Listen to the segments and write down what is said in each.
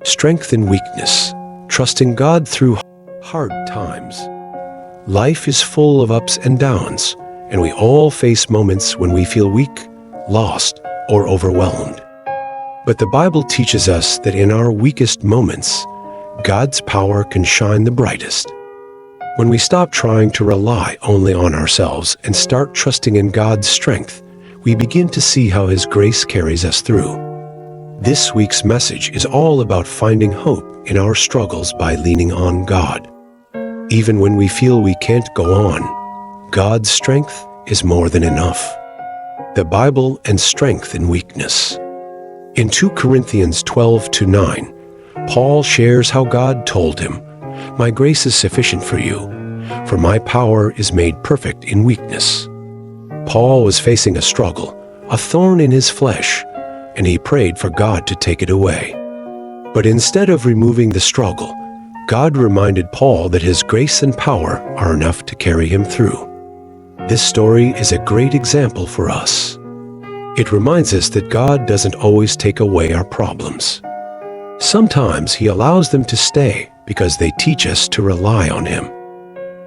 Strength in weakness, trusting God through hard times. Life is full of ups and downs, and we all face moments when we feel weak, lost, or overwhelmed. But the Bible teaches us that in our weakest moments, God's power can shine the brightest. When we stop trying to rely only on ourselves and start trusting in God's strength, we begin to see how His grace carries us through. This week's message is all about finding hope in our struggles by leaning on God. Even when we feel we can't go on, God's strength is more than enough. The Bible and strength in weakness. In 2 Corinthians 12-9, Paul shares how God told him, "My grace is sufficient for you, for my power is made perfect in weakness." Paul was facing a struggle, a thorn in his flesh, and he prayed for God to take it away. But instead of removing the struggle, God reminded Paul that his grace and power are enough to carry him through. This story is a great example for us. It reminds us that God doesn't always take away our problems. Sometimes He allows them to stay because they teach us to rely on Him.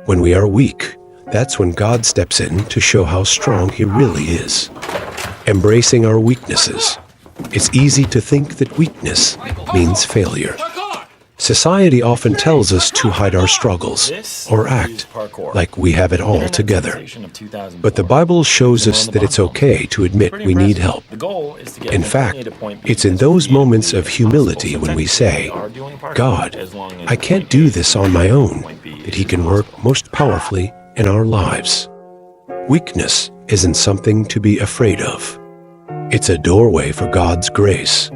When we are weak, that's when God steps in to show how strong He really is. Embracing our weaknesses. It's easy to think that weakness means failure. Society often tells us to hide our struggles or act like we have it all together. But the Bible shows us that it's okay to admit we need help. In fact, it's in those moments of humility when we say, "God, I can't do this on my own," that He can work most powerfully in our lives. Weakness isn't something to be afraid of. It's a doorway for God's grace.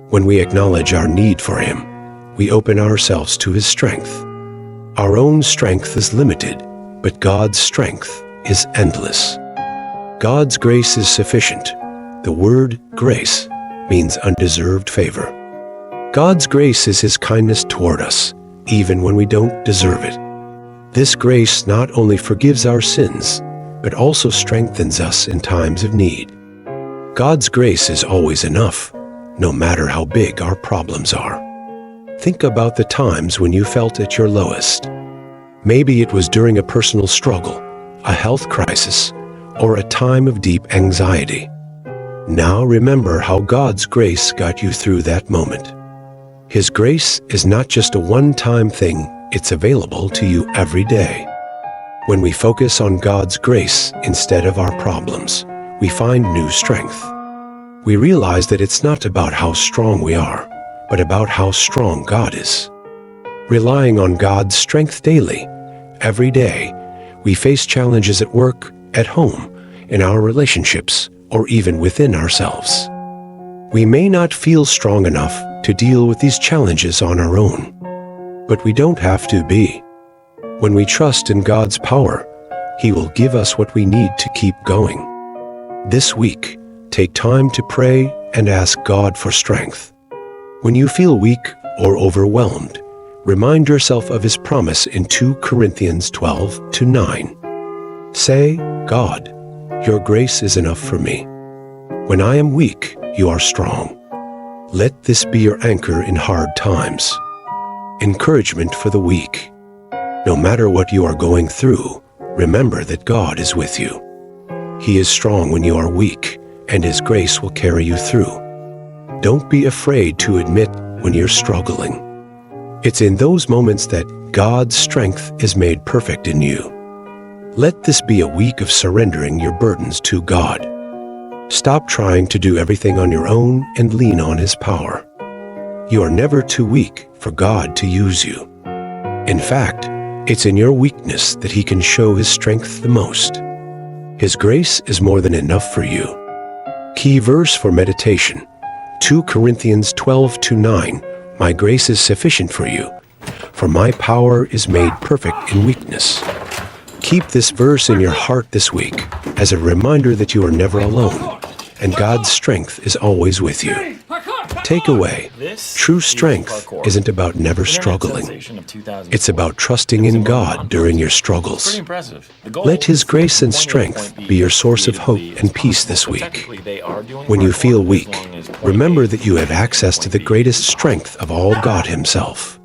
When we acknowledge our need for Him, we open ourselves to His strength. Our own strength is limited, but God's strength is endless. God's grace is sufficient. The word grace means undeserved favor. God's grace is His kindness toward us, even when we don't deserve it. This grace not only forgives our sins, but also strengthens us in times of need. God's grace is always enough, no matter how big our problems are. Think about the times when you felt at your lowest. Maybe it was during a personal struggle, a health crisis, or a time of deep anxiety. Now remember how God's grace got you through that moment. His grace is not just a one-time thing, it's available to you every day. When we focus on God's grace instead of our problems, we find new strength. We realize that it's not about how strong we are, but about how strong God is. Relying on God's strength daily, every day, we face challenges at work, at home, in our relationships, or even within ourselves. We may not feel strong enough to deal with these challenges on our own, but we don't have to be. When we trust in God's power, He will give us what we need to keep going. This week, take time to pray and ask God for strength. When you feel weak or overwhelmed, remind yourself of His promise in 2 Corinthians 12-9. Say, "God, your grace is enough for me. When I am weak, you are strong." Let this be your anchor in hard times. Encouragement for the weak. No matter what you are going through, remember that God is with you. He is strong when you are weak, and His grace will carry you through. Don't be afraid to admit when you're struggling. It's in those moments that God's strength is made perfect in you. Let this be a week of surrendering your burdens to God. Stop trying to do everything on your own and lean on His power. You are never too weak for God to use you. In fact, it's in your weakness that He can show His strength the most. His grace is more than enough for you. Key verse for meditation, 2 Corinthians 12-9, "My grace is sufficient for you, for my power is made perfect in weakness." Keep this verse in your heart this week as a reminder that you are never alone, and God's strength is always with you. Takeaway: true strength isn't about never struggling. It's about trusting in God during your struggles. Let His grace and strength be your source of hope and peace this week. When you feel weak, remember that you have access to the greatest strength of all, God Himself.